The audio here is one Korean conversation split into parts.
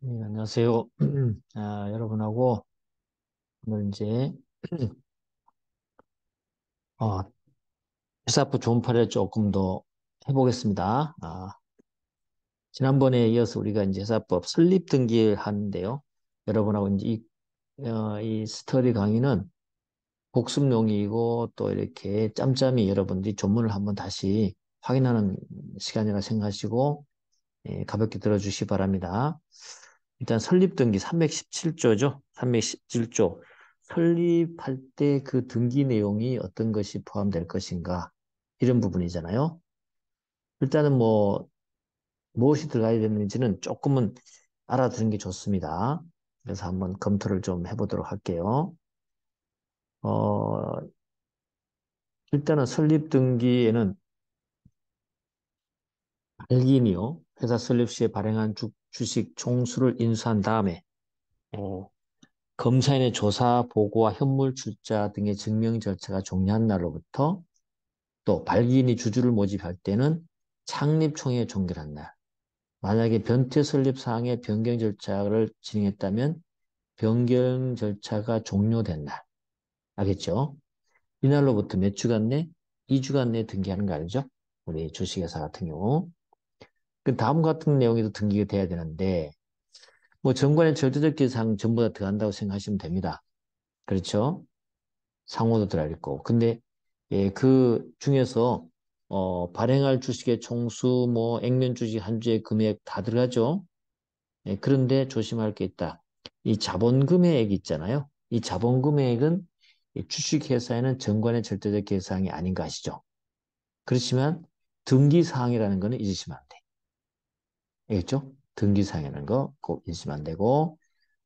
네, 안녕하세요. 여러분하고 오늘 이제 어, 회사부 존팔을 조금 더 해보겠습니다. 지난번에 이어서 우리가 이제 회사법 설립 등기를 하는데요. 여러분하고 이제 이 스터디 강의는 복습용이고 또 이렇게 짬짬이 여러분들이 본문을 한번 다시 확인하는 시간이라 생각하시고 가볍게 들어주시기 바랍니다. 일단 설립등기 317조죠. 317조. 설립할 때 그 등기 내용이 어떤 것이 포함될 것인가. 이런 부분이잖아요. 일단은 무엇이 들어가야 되는지는 조금은 알아두는 게 좋습니다. 그래서 한번 검토를 좀 해보도록 할게요. 어, 일단은 설립등기에는 발기인이요. 회사 설립 시에 발행한 주식 총수를 인수한 다음에 어, 검사인의 조사 보고와 현물 출자 등의 증명 절차가 종료한 날로부터 또 발기인이 주주를 모집할 때는 창립총회 종결한 날. 만약에 변태 설립 사항의 변경 절차를 진행했다면 변경 절차가 종료된 날. 알겠죠? 이날로부터 몇 주간 내? 2주간 내에 등기하는 거 알죠? 우리 주식회사 같은 경우. 그 다음 같은 내용에도 등기가 돼야 되는데 정관의 절대적 기사항 전부 다 들어간다고 생각하시면 됩니다. 그렇죠? 상호도 들어있고. 근데, 그 중에서, 발행할 주식의 총수, 액면 주식 한 주의 금액 다 들어가죠? 그런데 조심할 게 있다. 이 자본금액 있잖아요. 이 자본금액은 이 주식회사에는 정관의 절대적 계상이 아닌 거 아시죠? 그렇지만 등기사항이라는 거는 잊으시면 안 돼. 알겠죠? 등기사항이라는 거 꼭 잊으시면 안 되고,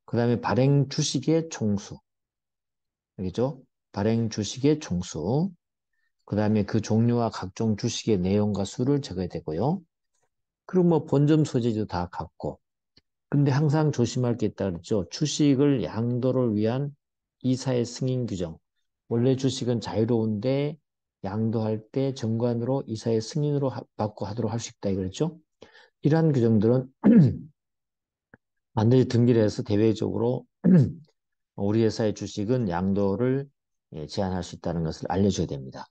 그 다음에 발행 주식의 총수. 알겠죠? 발행 주식의 총수. 그 다음에 그 종류와 각종 주식의 내용과 수를 적어야 되고요. 그리고 본점 소재도 다 같고. 근데 항상 조심할 게 있다 그랬죠. 주식을 양도를 위한 이사의 승인 규정. 원래 주식은 자유로운데 양도할 때 정관으로 이사의 승인으로 받고 하도록 할 수 있다 이거죠. 이러한 규정들은 반드시 등기를 해서 대외적으로 우리 회사의 주식은 양도를 제한할 수 있다는 것을 알려줘야 됩니다.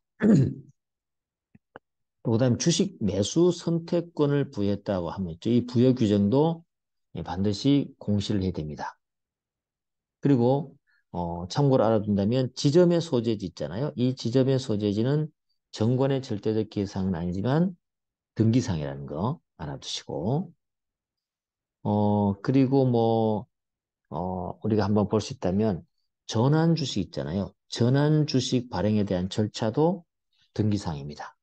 또 그다음에 주식 매수 선택권을 부여했다고 하면 있죠. 이 부여 규정도 반드시 공시를 해야 됩니다. 그리고 참고로 알아둔다면 지점의 소재지 있잖아요. 이 지점의 소재지는 정관의 절대적 기여사항은 아니지만 등기사항이라는 거 알아두시고 그리고 우리가 한번 볼 수 있다면 전환 주식 있잖아요. 전환 주식 발행에 대한 절차도 등기사항입니다.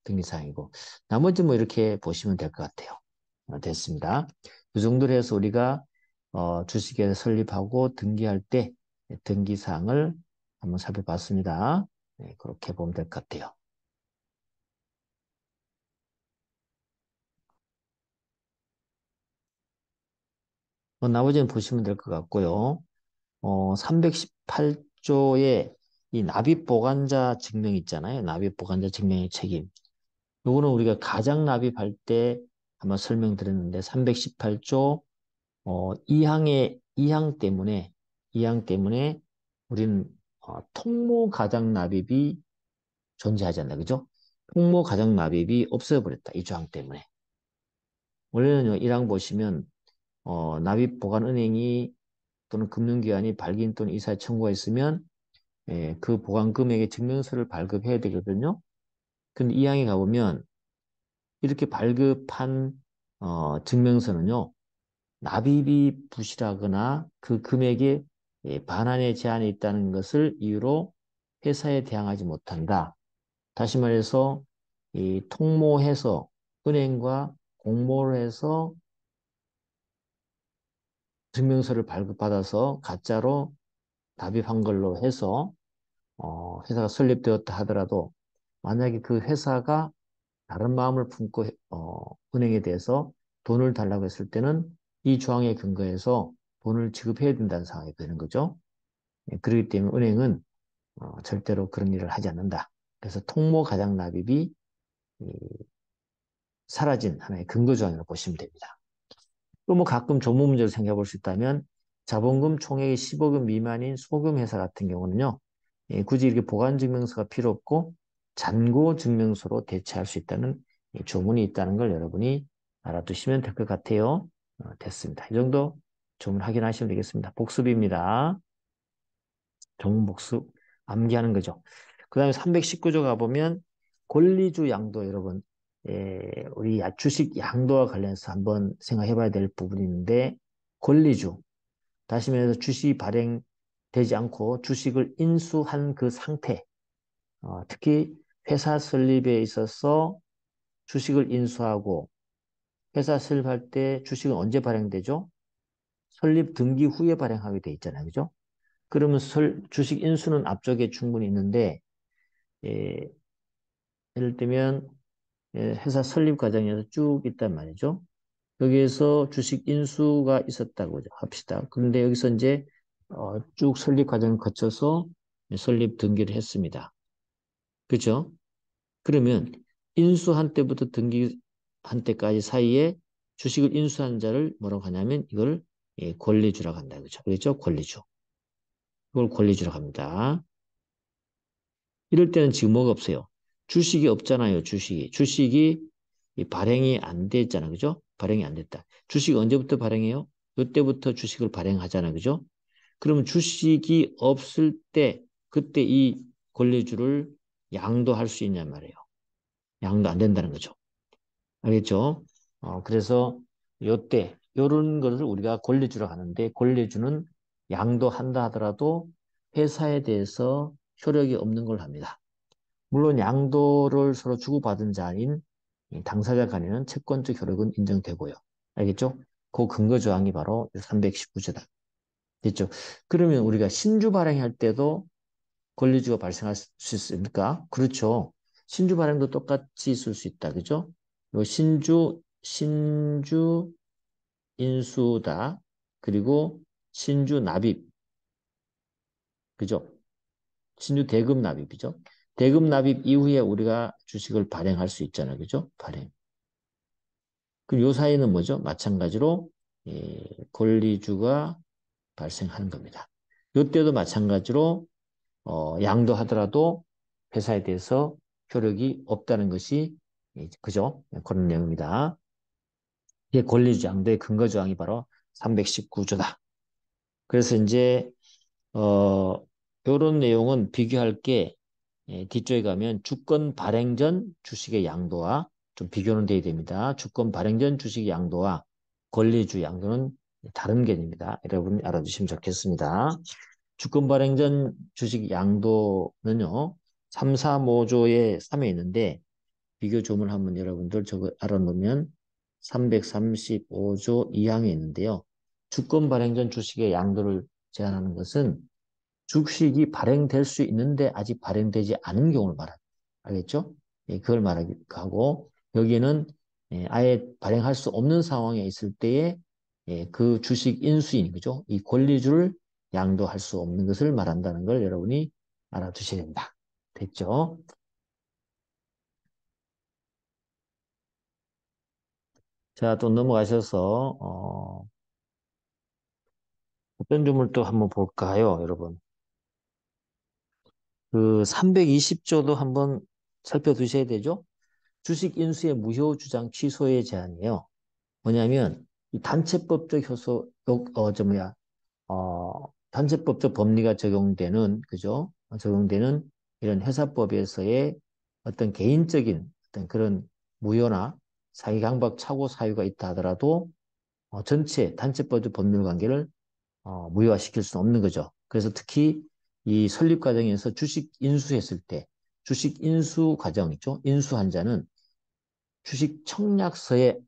등기사항이고 나머지 이렇게 보시면 될 것 같아요. 됐습니다. 이 정도로 해서 우리가 주식에 설립하고 등기할 때 등기사항을 한번 살펴봤습니다. 네, 그렇게 보면 될 것 같아요. 나머지는 보시면 될 것 같고요. 318조의 이 납입보관자 증명 있잖아요. 납입보관자 증명의 책임. 요거는 우리가 가장 납입할 때 한번 설명드렸는데 318조 2항 때문에 우리는 통모 가장 납입이 존재하지 않나, 그죠? 통모 가장 납입이 없어버렸다. 이 조항 때문에. 원래는 1항 보시면 납입 보관 은행이 또는 금융기관이 발기인 또는 이사에 청구했으면 그 보관 금액의 증명서를 발급해야 되거든요. 근데 2항에 가보면 이렇게 발급한 증명서는요. 납입이 부실하거나 그 금액에 반환의 제한이 있다는 것을 이유로 회사에 대항하지 못한다. 다시 말해서 이 통모해서 은행과 공모를 해서 증명서를 발급받아서 가짜로 납입한 걸로 해서 회사가 설립되었다 하더라도 만약에 그 회사가 다른 마음을 품고 은행에 대해서 돈을 달라고 했을 때는 이 조항에 근거해서 돈을 지급해야 된다는 상황이 되는 거죠. 그렇기 때문에 은행은 절대로 그런 일을 하지 않는다. 그래서 통모 가장 납입이 사라진 하나의 근거 조항이라고 보시면 됩니다. 또 뭐 가끔 조문 문제를 생각해 볼 수 있다면 자본금 총액이 10억 원 미만인 소금 회사 같은 경우는요. 굳이 이렇게 보관 증명서가 필요 없고 잔고 증명서로 대체할 수 있다는 조문이 있다는 걸 여러분이 알아두시면 될 것 같아요. 됐습니다. 이 정도 조문 확인하시면 되겠습니다. 복습입니다. 정문 복습 암기하는 거죠. 그 다음에 319조 가보면 권리주 양도 여러분 우리 주식 양도와 관련해서 한번 생각해 봐야 될 부분이 있는데 권리주 다시 말해서 주식이 발행되지 않고 주식을 인수한 그 상태 특히 회사 설립에 있어서 주식을 인수하고 회사 설립할 때 주식은 언제 발행되죠? 설립 등기 후에 발행하게 돼 있잖아요. 그죠? 그러면 주식 인수는 앞쪽에 충분히 있는데 예, 예를 들면 회사 설립 과정에서 쭉 있단 말이죠. 여기에서 주식 인수가 있었다고 합시다. 그런데 여기서 이제 쭉 설립 과정을 거쳐서 설립 등기를 했습니다. 그죠? 그러면 인수한 때부터 등기한 때까지 사이에 주식을 인수한 자를 뭐라고 하냐면 이걸 권리주라고 한다. 그죠? 그렇죠? 권리주. 이걸 권리주라고 합니다. 이럴 때는 지금 뭐가 없어요? 주식이 없잖아요. 주식이 발행이 안 됐잖아. 그죠? 발행이 안 됐다. 주식 언제부터 발행해요? 이때부터 주식을 발행하잖아. 그죠? 그러면 주식이 없을 때 그때 이 권리주를 양도할 수 있냔 말이에요. 양도 안 된다는 거죠. 알겠죠? 그래서 요때 요런 것을 우리가 권리주라고 하는데 권리주는 양도한다 하더라도 회사에 대해서 효력이 없는 걸 합니다. 물론 양도를 서로 주고받은 자인 당사자 간에는 채권적 효력은 인정되고요. 알겠죠? 그 근거 조항이 바로 319조다. 됐죠? 그러면 우리가 신주 발행할 때도 권리주가 발생할 수 있습니까? 그렇죠. 신주 발행도 똑같이 있을 수 있다. 그죠? 요 신주 인수다. 그리고 신주 납입. 그죠? 신주 대금 납입이죠. 대금 납입 이후에 우리가 주식을 발행할 수 있잖아요. 그죠? 발행. 그럼 요 사이는 뭐죠? 마찬가지로 권리주가 발생하는 겁니다. 요때도 마찬가지로 양도하더라도 회사에 대해서 효력이 없다는 것이 그죠? 그런 내용입니다. 이게 권리주 양도의 근거 조항이 바로 319조다. 그래서 이제 이런 내용은 비교할 게 뒤쪽에 가면 주권 발행 전 주식의 양도와 좀 비교는 돼야 됩니다. 주권 발행 전 주식 양도와 권리주 양도는 다른 개념입니다. 여러분 알아두시면 좋겠습니다. 주권 발행 전 주식 양도는요. 3, 4, 5조에 3에 있는데 비교 조문 한번 여러분들 저거 알아놓으면 335조 2항에 있는데요. 주권 발행 전 주식의 양도를 제한하는 것은 주식이 발행될 수 있는데 아직 발행되지 않은 경우를 말합니다. 알겠죠? 그걸 말하고 여기에는 아예 발행할 수 없는 상황에 있을 때에 그 주식 인수인 그죠? 이 권리주를 양도할 수 없는 것을 말한다는 걸 여러분이 알아두셔야 된다. 됐죠? 자, 또 넘어가셔서 어떤 점을 또 한번 볼까요, 여러분? 그 320조도 한번 살펴두셔야 되죠? 주식 인수의 무효 주장 취소의 제한이에요. 뭐냐면 이 단체법적 효소 단체법적 법리가 적용되는 그죠? 적용되는 이런 회사법에서의 어떤 개인적인 어떤 그런 무효나 사기강박 착오 사유가 있다 하더라도 전체 단체법적 법률 관계를 무효화시킬 수는 없는 거죠. 그래서 특히 이 설립 과정에서 주식 인수했을 때 주식 인수 과정 있죠? 인수한 자는 주식 청약서에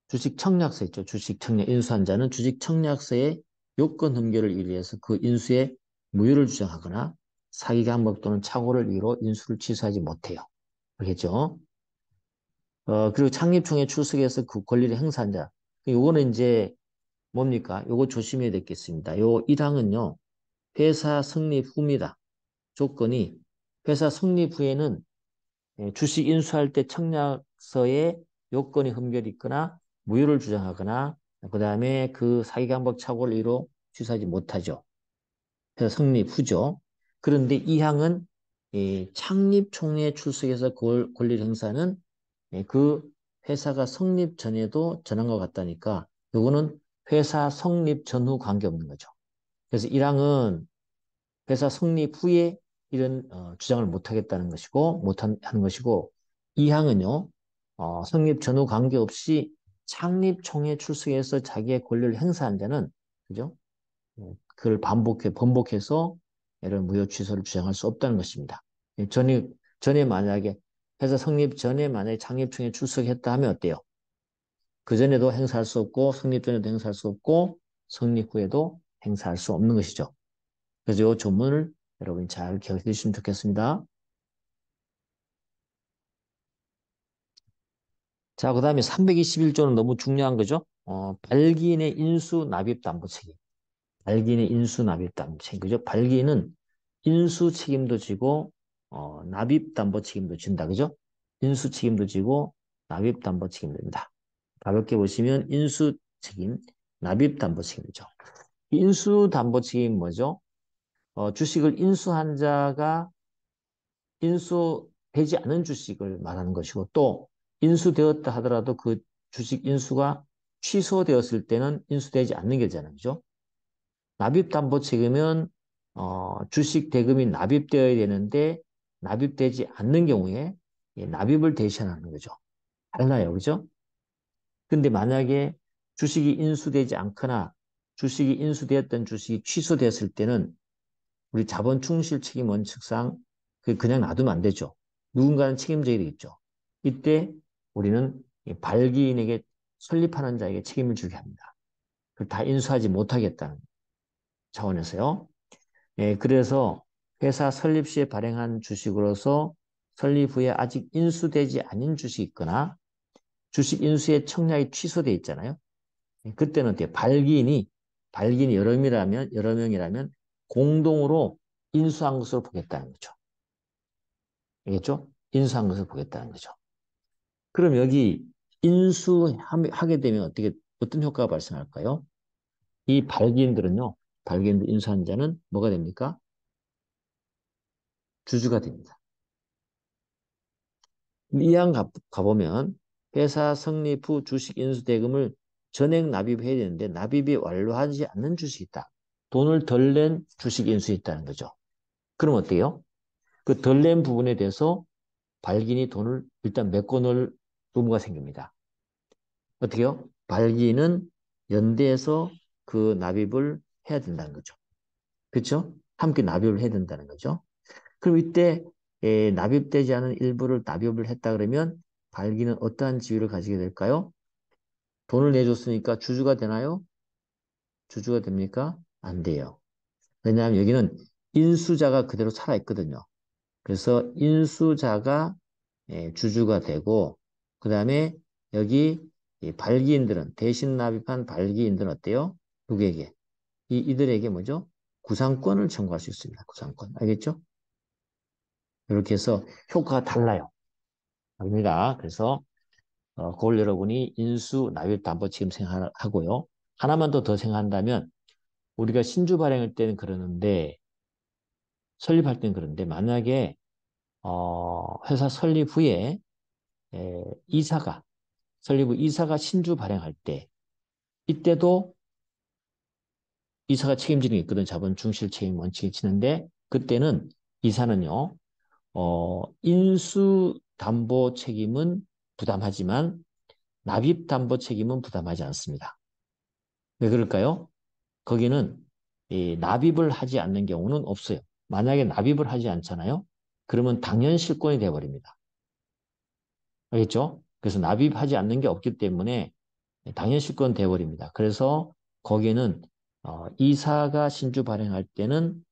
주식 청약서 있죠. 주식 청약 인수한 자는 주식 청약서의 요건 흠결을 위해서 그 인수에 무효를 주장하거나 사기 항목 또는 착오를 이유로 인수를 취소하지 못해요. 알겠죠? 그리고 창립총회 출석해서 그 권리를 행사한 자. 요거는 이제 뭡니까? 요거 조심해야 되겠습니다. 요 1항은요. 회사 성립 후입니다. 조건이 회사 성립 후에는 주식 인수할 때 청약서에 요건이 흠결이 있거나 무효를 주장하거나 그 다음에 그 사기강박 착오를 이로 취소하지 못하죠. 그래서 성립 후죠. 그런데 이 항은 창립 총회에 출석해서 권리를 행사는 그 회사가 성립 전에도 전한 것 같다니까 이거는 회사 성립 전후 관계없는 거죠. 그래서 1항은 회사 성립 후에 이런 주장을 못하겠다는 것이고 못하는 것이고 2항은요 성립 전후 관계없이 창립 총회 출석해서 자기의 권리를 행사한 자는 그죠? 그걸 번복해서 이런 무효 취소를 주장할 수 없다는 것입니다. 전에 만약에 회사 성립 전에 만약에 창립총회 출석했다 하면 어때요? 그 전에도 행사할 수 없고 성립 전에도 행사할 수 없고 성립 후에도 행사할 수 없는 것이죠. 그래서 이 조문을 여러분이 잘 기억해 주시면 좋겠습니다. 자, 그 다음에 321조는 너무 중요한 거죠. 발기인의 인수 납입 담보 책임. 발기인의 인수 납입 담보 책임. 그죠? 발기인은 인수 책임도 지고, 납입 담보 책임도 진다. 그죠? 인수 책임도 지고, 납입 담보 책임도 진다. 가볍게 보시면 인수 책임, 납입 담보 책임이죠. 인수 담보 책임 뭐죠? 주식을 인수한 자가 인수되지 않은 주식을 말하는 것이고 또 인수되었다 하더라도 그 주식 인수가 취소되었을 때는 인수되지 않는 게잖아요. 그죠? 납입담보책임은 주식 대금이 납입되어야 되는데 납입되지 않는 경우에 납입을 대신하는 거죠. 달라요. 그죠? 근데 만약에 주식이 인수되지 않거나 주식이 인수되었던 주식이 취소되었을 때는 우리 자본 충실 책임 원칙상 그냥 놔두면 안 되죠. 누군가는 책임져야 되겠죠. 이때 우리는 발기인에게 설립하는 자에게 책임을 주게 합니다. 그걸 다 인수하지 못하겠다는 차원에서요. 그래서 회사 설립 시에 발행한 주식으로서 설립 후에 아직 인수되지 않은 주식이 있거나 주식 인수의 청약이 취소돼 있잖아요. 그때는 어때요? 발기인이 여러 명이라면 공동으로 인수한 것으로 보겠다는 거죠. 알겠죠? 인수한 것을 보겠다는 거죠. 그럼 여기 인수하게 되면 어떤 효과가 발생할까요? 이 발기인들 인수한 자는 뭐가 됩니까? 주주가 됩니다. 이항 가보면 회사 성립 후 주식 인수 대금을 전액 납입해야 되는데 납입이 완료하지 않는 주식이 있다. 돈을 덜 낸 주식 인수 있다는 거죠. 그럼 어때요? 그 덜 낸 부분에 대해서 발기인이 돈을 일단 메꿔 놓을 의무가 생깁니다. 어떻게요? 발기인은 연대해서 그 납입을 해야 된다는 거죠. 그렇죠? 함께 납입을 해야 된다는 거죠. 그럼 이때 납입되지 않은 일부를 납입을 했다 그러면 발기는 어떠한 지위를 가지게 될까요? 돈을 내줬으니까 주주가 되나요? 주주가 됩니까? 안 돼요. 왜냐하면 여기는 인수자가 그대로 살아있거든요. 그래서 인수자가 주주가 되고 그 다음에 여기 이 발기인들은 대신 납입한 발기인들은 어때요? 누구에게? 이들에게 뭐죠? 구상권을 청구할 수 있습니다. 구상권. 알겠죠? 이렇게 해서 효과가 달라요. 아닙니다. 그래서 그걸 여러분이 인수 납입 담보 지금 생각하고요. 하나만 더 생각한다면 우리가 신주 발행할 때는 그러는데 설립할 때는 그런데 만약에 회사 설립 후에 이사가 설립 후 이사가 신주 발행할 때 이때도 이사가 책임지는 게 있거든. 자본 중실 책임 원칙이 지는데 그때는 이사는요. 인수 담보 책임은 부담하지만 납입 담보 책임은 부담하지 않습니다. 왜 그럴까요? 거기는 이 납입을 하지 않는 경우는 없어요. 만약에 납입을 하지 않잖아요. 그러면 당연 실권이 돼버립니다. 알겠죠? 그래서 납입하지 않는 게 없기 때문에 당연 실권 돼버립니다. 그래서 거기는 이사가 신주 발행할 때는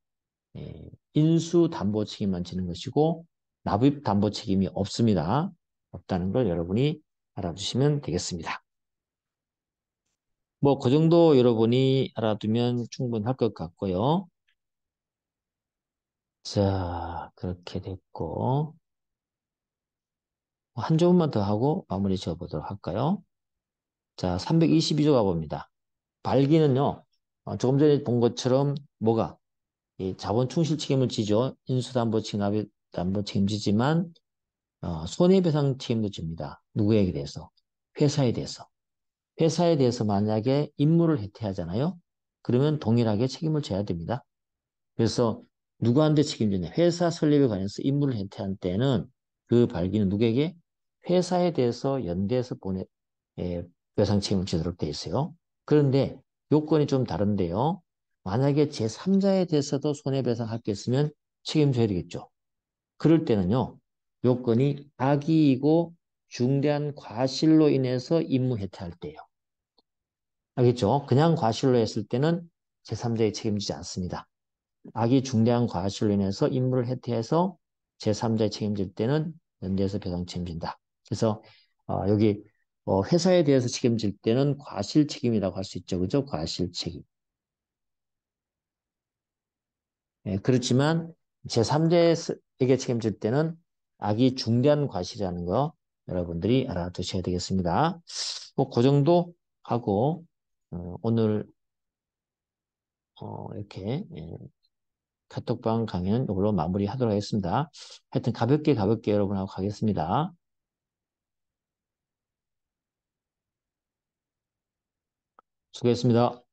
인수 담보 책임만 지는 것이고 납입 담보 책임이 없습니다. 없다는 걸 여러분이 알아두시면 되겠습니다. 뭐 그 정도 여러분이 알아두면 충분할 것 같고요. 자, 그렇게 됐고 한 조금만 더 하고 마무리 지어보도록 할까요? 자, 322조 가봅니다. 발기는요, 조금 전에 본 것처럼 뭐가 이 자본 충실 책임을 지죠. 인수담보 징압이 담보 책임지지만 손해배상 책임도 집니다. 누구에게 대해서? 회사에 대해서. 회사에 대해서 만약에 임무를 해태하잖아요. 그러면 동일하게 책임을 져야 됩니다. 그래서 누구한테 책임지냐? 회사 설립에 관해서 임무를 해태한 때는 그 발기는 누구에게? 회사에 대해서 연대해서 배상 책임을 지도록 돼 있어요. 그런데 요건이 좀 다른데요. 만약에 제3자에 대해서도 손해배상할 게 있으면 책임져야 되겠죠. 그럴 때는요. 요건이 악의이고 중대한 과실로 인해서 임무 해태할 때예요. 알겠죠? 그냥 과실로 했을 때는 제3자에 책임지지 않습니다. 악이 중대한 과실로 인해서 임무를 해태해서 제3자에 책임질 때는 연대해서 배상 책임진다. 그래서 여기 회사에 대해서 책임질 때는 과실 책임이라고 할 수 있죠. 그죠? 과실 책임. 예, 그렇지만 제3자에게 책임질 때는 악이 중대한 과실이라는 거 여러분들이 알아두셔야 되겠습니다. 뭐 그 정도 하고 오늘 이렇게 카톡방 강의는 이걸로 마무리하도록 하겠습니다. 하여튼 가볍게 여러분하고 가겠습니다. 수고했습니다.